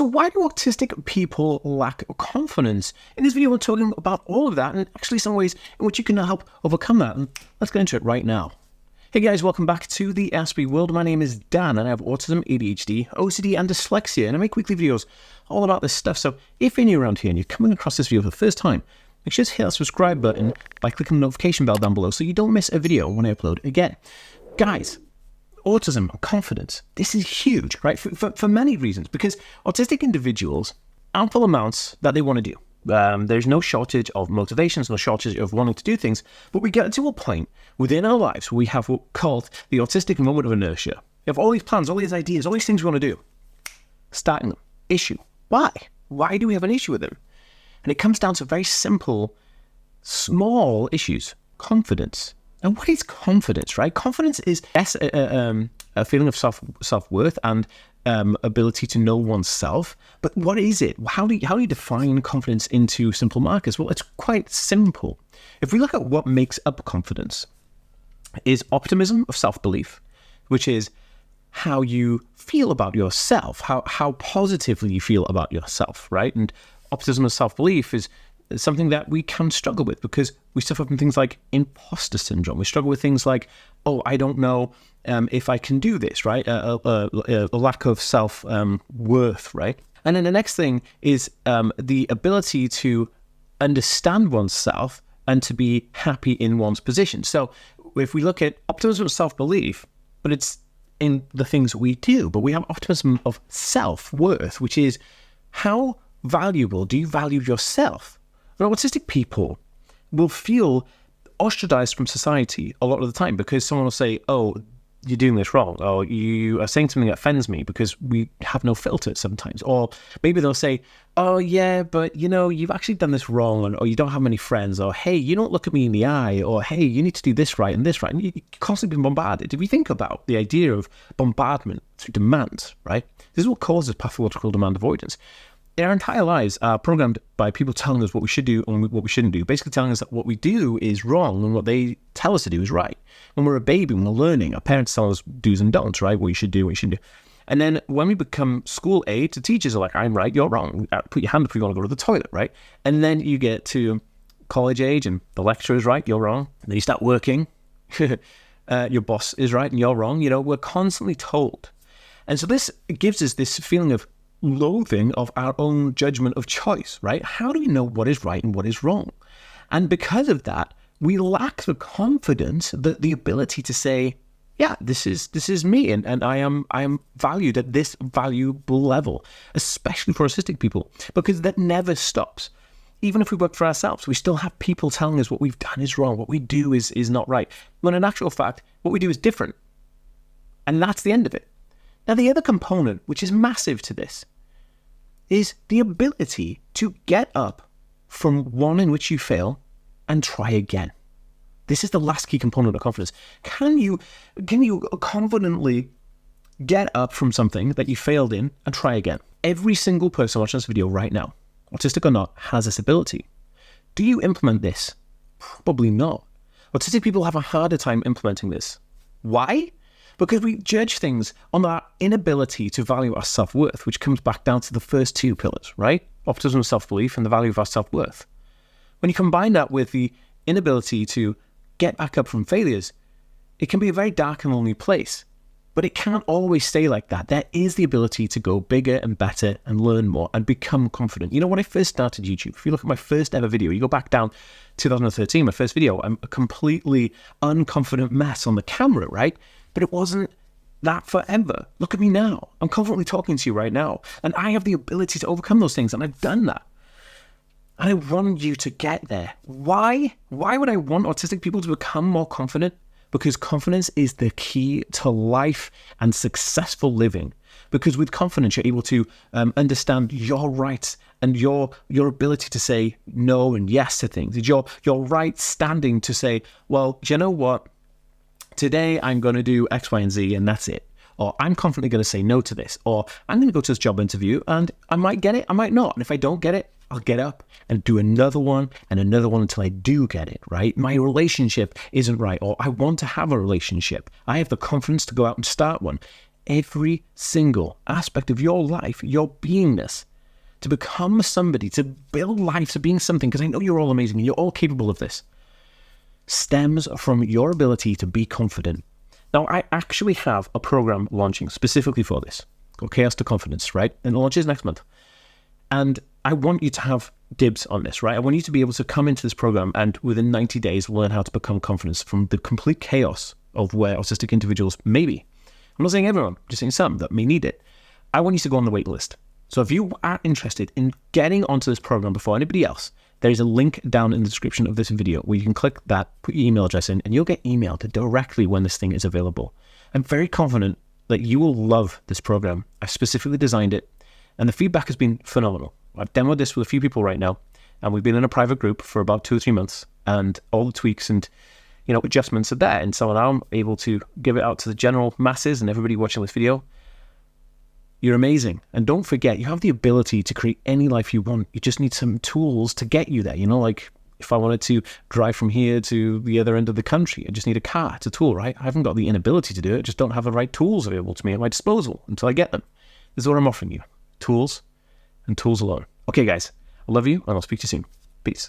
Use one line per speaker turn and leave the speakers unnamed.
So why do autistic people lack confidence? In this video, we're talking about all of that and actually some ways in which you can help overcome that. And let's get into it right now. Hey guys, welcome back to the Aspie world. My name is Dan and I have autism, ADHD, OCD and dyslexia, and I make weekly videos all about this stuff. So if you're new around here and you're coming across this video for the first time, make sure to hit that subscribe button by clicking the notification bell down below so you don't miss a video when I upload again. Guys, autism and confidence, this is huge, right? For many reasons, because autistic individuals, ample amounts that they want to do. There's no shortage of motivations, no shortage of wanting to do things, but we get to a point within our lives where we have what's called the autistic moment of inertia. We have all these plans, all these ideas, all these things we want to do. Starting them. Issue. Why? Why do we have an issue with them? And it comes down to very simple, small issues. Confidence. And what is confidence, right? Confidence is a feeling of self-worth and ability to know oneself. But what is it? How do you define confidence into simple markers? Well, it's quite simple. If we look at what makes up confidence, is optimism of self-belief, which is how you feel about yourself, how positively you feel about yourself, right? And optimism of self-belief is something that we can struggle with because we suffer from things like imposter syndrome. We struggle with things like, oh, I don't know if I can do this, right? A lack of self-worth, right? And then the next thing is the ability to understand oneself and to be happy in one's position. So if we look at optimism of self-belief, but it's in the things we do, but we have optimism of self-worth, which is how valuable do you value yourself? But autistic people will feel ostracized from society a lot of the time because someone will say, oh, you're doing this wrong, or you are saying something that offends me, because we have no filter sometimes. Or maybe they'll say, oh yeah, but you know, you've actually done this wrong, or you don't have many friends, or hey, you don't look at me in the eye, or hey, you need to do this right and this right. And you're constantly being bombarded. If you think about the idea of bombardment through demand, right? This is what causes pathological demand avoidance. Our entire lives are programmed by people telling us what we should do and what we shouldn't do, basically telling us that what we do is wrong and what they tell us to do is right. When we're a baby, when we're learning, our parents tell us do's and don'ts, right? What you should do, what you shouldn't do. And then when we become school age, the teachers are like, I'm right, you're wrong. Put your hand up if you want to go to the toilet, right? And then you get to college age and the lecturer is right, you're wrong. And then you start working, your boss is right and you're wrong. You know, we're constantly told. And so this gives us this feeling of loathing of our own judgment of choice, right? How do we know what is right and what is wrong? And because of that, we lack the confidence, the ability to say, yeah, this is me, and I am valued at this valuable level, especially for autistic people, because that never stops. Even if we work for ourselves, we still have people telling us what we've done is wrong, what we do is not right. When in actual fact, what we do is different. And that's the end of it. Now, the other component, which is massive to this, is the ability to get up from one in which you fail and try again. This is the last key component of confidence. Can you confidently get up from something that you failed in and try again? Every single person watching this video right now, autistic or not, has this ability. Do you implement this? Probably not. Autistic people have a harder time implementing this. Why? Because we judge things on our inability to value our self-worth, which comes back down to the first two pillars, right? Optimism of self-belief and the value of our self-worth. When you combine that with the inability to get back up from failures, it can be a very dark and lonely place. But it can't always stay like that. There is the ability to go bigger and better and learn more and become confident. You know, when I first started YouTube, if you look at my first ever video, you go back down 2013, my first video, I'm a completely unconfident mess on the camera, right? But it wasn't that forever. Look at me now. I'm confidently talking to you right now. And I have the ability to overcome those things. And I've done that. And I want you to get there. Why? Why would I want autistic people to become more confident? Because confidence is the key to life and successful living. Because with confidence, you're able to understand your rights and your ability to say no and yes to things. It's your right standing to say, well, you know what? Today I'm going to do X, Y, and Z, and that's it. Or I'm confidently going to say no to this. Or I'm going to go to this job interview, and I might get it, I might not. And if I don't get it, I'll get up and do another one until I do get it, right? My relationship isn't right, or I want to have a relationship. I have the confidence to go out and start one. every single aspect of your life, your beingness, to become somebody, to build life, to being something, because I know you're all amazing and you're all capable of this, stems from your ability to be confident. Now, I actually have a program launching specifically for this, called Chaos to Confidence, right? And it launches next month. And I want you to have dibs on this, right? I want you to be able to come into this program and within 90 days learn how to become confident from the complete chaos of where autistic individuals may be. I'm not saying everyone, I'm just saying some that may need it. I want you to go on the wait list. So if you are interested in getting onto this program before anybody else, there is a link down in the description of this video where you can click that, put your email address in, and you'll get emailed directly when this thing is available. I'm very confident that you will love this program. I specifically designed it, and the feedback has been phenomenal. I've demoed this with a few people right now, and we've been in a private group for about 2 or 3 months, and all the tweaks and adjustments are there. And so now I'm able to give it out to the general masses and everybody watching this video. You're amazing. And don't forget, you have the ability to create any life you want. You just need some tools to get you there. Like if I wanted to drive from here to the other end of the country, I just need a car. It's a tool, right? I haven't got the inability to do it. I just don't have the right tools available to me at my disposal until I get them. This is what I'm offering you. Tools and tools alone. Okay, guys, I love you, and I'll speak to you soon. Peace.